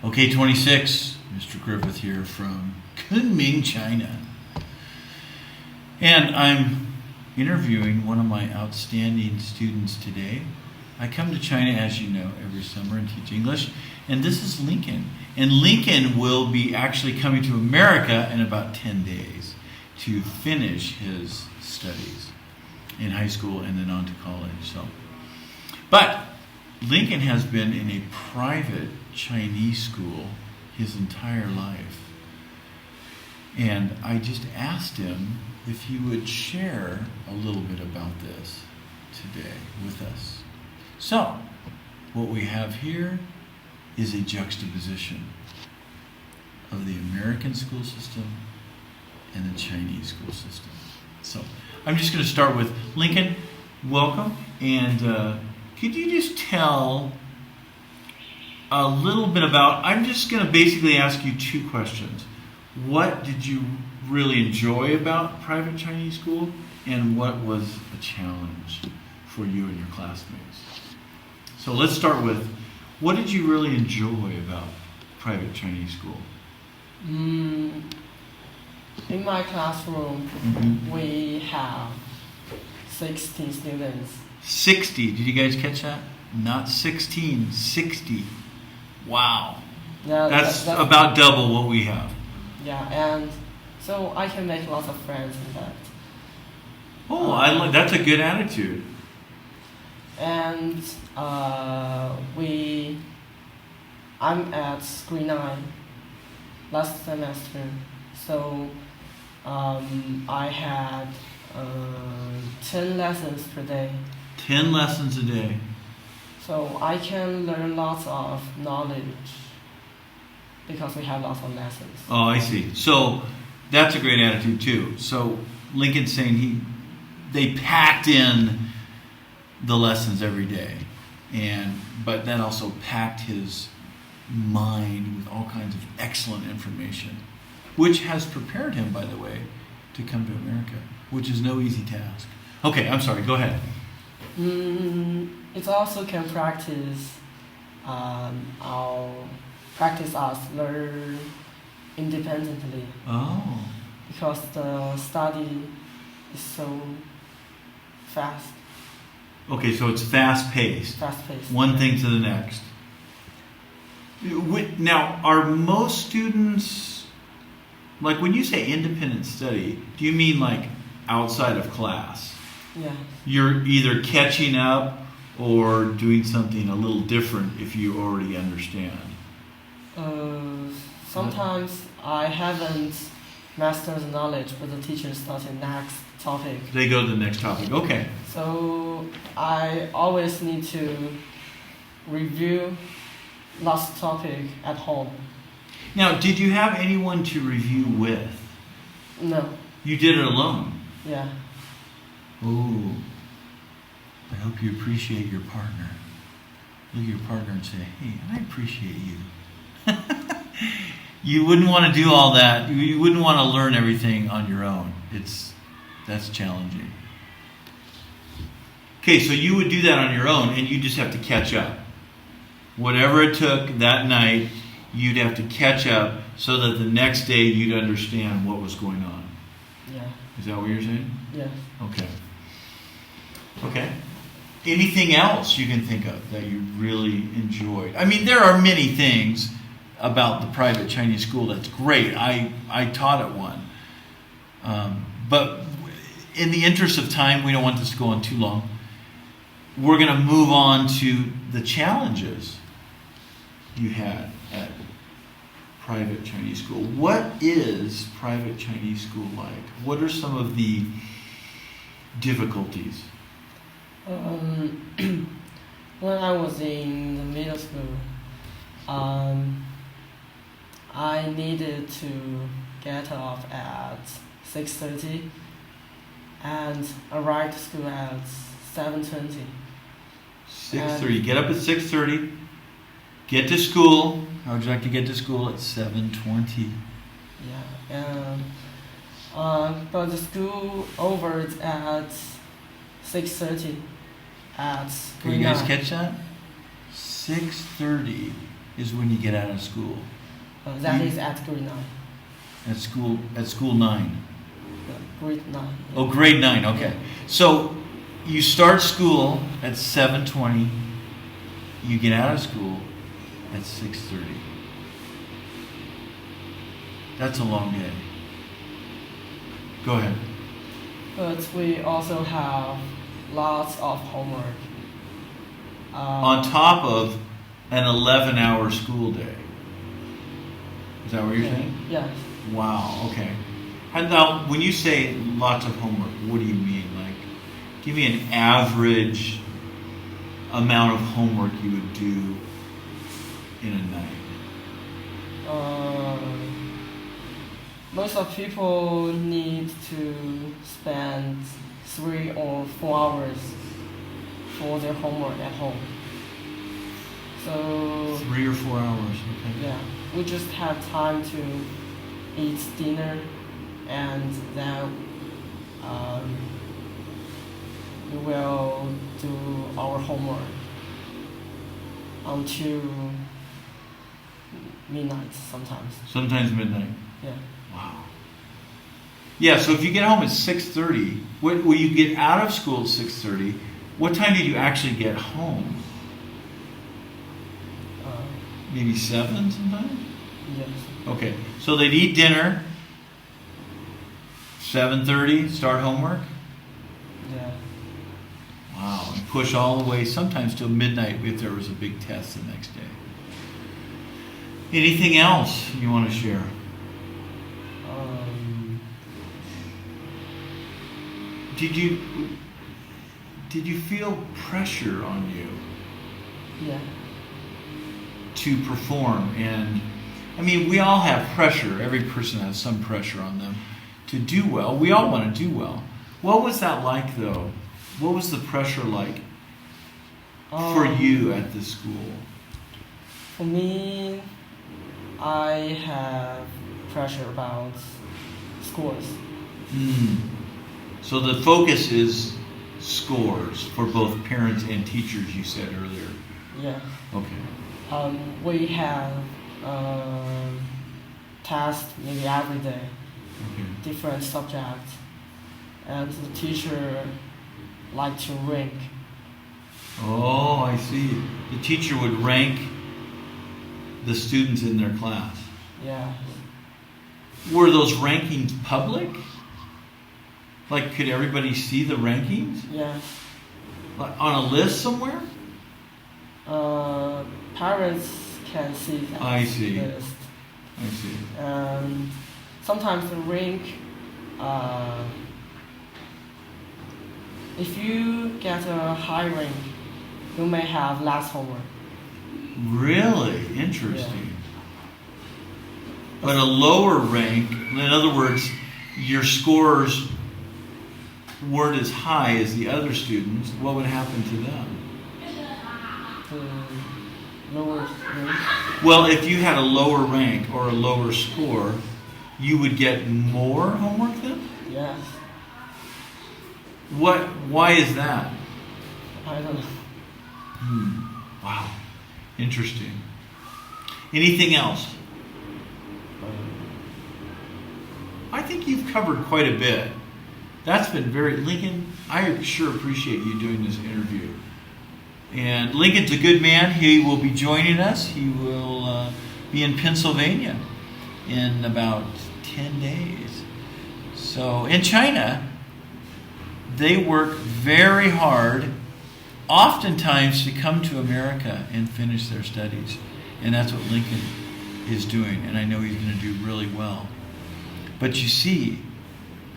Okay, 26, Mr. Griffith here from Kunming, China. And I'm interviewing one of my outstanding students today. I come to China, as you know, every summer and teach English. And this is Lincoln. And Lincoln will be actually coming to America in about 10 days to finish his studies in high school and then on to college. But Lincoln has been in a private Chinese school his entire life. And I just asked him if he would share a little bit about this today with us. So, what we have here is a juxtaposition of the American school system and the Chinese school system. So, I'm just going to start with Lincoln. Welcome. And could you just tell a little bit about, I'm just going to basically ask you two questions. What did you really enjoy about private Chinese school, and what was a challenge for you and your classmates? So let's start with, what did you really enjoy about private Chinese school? In my classroom, we have 60 students. 60, did you guys catch that? Not 16, 60. Wow. Yeah, that's about double what we have. Yeah, and so I can make lots of friends in that. Oh, that's a good attitude. And I'm at grade 9 last semester, so I had 10 lessons per day. 10 lessons a day. So I can learn lots of knowledge because we have lots of lessons. Oh, I see. So that's a great attitude too. So Lincoln's saying they packed in the lessons every day, but that also packed his mind with all kinds of excellent information, which has prepared him, by the way, to come to America, which is no easy task. Okay, I'm sorry. Go ahead. It also can practice us learn independently. Oh. Because the study is so fast. Okay, so it's fast-paced. Fast-paced. One thing to the next. Now, are most students, like when you say independent study, do you mean like outside of class? Yeah. You're either catching up or doing something a little different if you already understand? Sometimes I haven't mastered the knowledge, but the teacher starts the next topic. They go to the next topic. Okay. So I always need to review last topic at home. Now, did you have anyone to review with? No. You did it alone? Yeah. Ooh. I hope you appreciate your partner. Look at your partner and say, hey, I appreciate you. You wouldn't want to do all that. You wouldn't want to learn everything on your own. That's challenging. Okay, so you would do that on your own, and you just have to catch up. Whatever it took that night, you'd have to catch up so that the next day you'd understand what was going on. Yeah. Is that what you're saying? Yeah. Okay. Anything else you can think of that you really enjoyed? I mean, there are many things about the private Chinese school that's great. I taught at one. But in the interest of time, we don't want this to go on too long. We're going to move on to the challenges you had at private Chinese school. What is private Chinese school like? What are some of the difficulties? When I was in the middle school, I needed to get off at 6:30 and arrive to school at 7:20. 6:30. Get up at 6:30. Get to school. How would you like to get to school at 7:20? Yeah, but the school over at 6:30 at Can you guys catch that? 6:30. is when you get out of school. That is at grade 9. At school 9. Grade 9. Oh, grade 9. Okay. So you start school at 7:20. You get out of school at 6:30. That's a long day. Go ahead. But we also have lots of homework. On top of an 11-hour school day. Is that what you're saying? Yes. Wow, okay. And now, when you say lots of homework, what do you mean? Like, give me an average amount of homework you would do in a night. Most of people need to spend 3 or 4 hours for their homework at home. So 3 or 4 hours, okay. yeah, we just have time to eat dinner, and then we will do our homework until midnight sometimes. Sometimes midnight. Yeah. Wow. Yeah, so if you get home at 6:30, when you get out of school at 6:30, what time did you actually get home? Maybe 7 sometimes? Yes. Okay, so they'd eat dinner, 7:30, start homework? Yeah. Wow, and push all the way, sometimes till midnight if there was a big test the next day. Anything else you want to share? Did you feel pressure on you Yeah. to perform? And I mean, we all have pressure. Every person has some pressure on them to do well. We all want to do well. What was that like, though? What was the pressure like for you at the school? For me, I have pressure about scores. So the focus is scores for both parents and teachers, you said earlier. Yeah. Okay. We have tests maybe every day, Okay. different subjects, and the teacher like to rank. Oh, I see. The teacher would rank the students in their class. Yeah. Were those rankings public? Like, could everybody see the rankings? Yeah. Like on a list somewhere? Parents can see that I see. list. I see. And sometimes the rank, if you get a high rank, you may have less homework. Really? Interesting. But a lower rank, in other words, your scores weren't as high as the other students, what would happen to them? Lower rank. Well, if you had a lower rank or a lower score, you would get more homework then? Yes. Why is that? I don't know. Wow. Interesting. Anything else? I think you've covered quite a bit. That's been Lincoln, I sure appreciate you doing this interview. And Lincoln's a good man. He will be joining us. He will be in Pennsylvania in about 10 days. So in China, they work very hard, oftentimes to come to America and finish their studies. And that's what Lincoln is doing. And I know he's going to do really well. But you see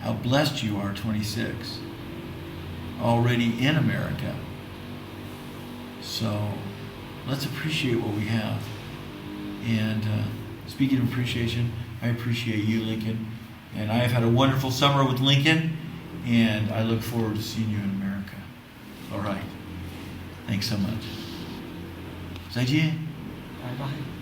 how blessed you are, 26, already in America. So let's appreciate what we have. And speaking of appreciation, I appreciate you, Lincoln. And I have had a wonderful summer with Lincoln, and I look forward to seeing you in America. All right. Thanks so much. 再见。 Bye bye.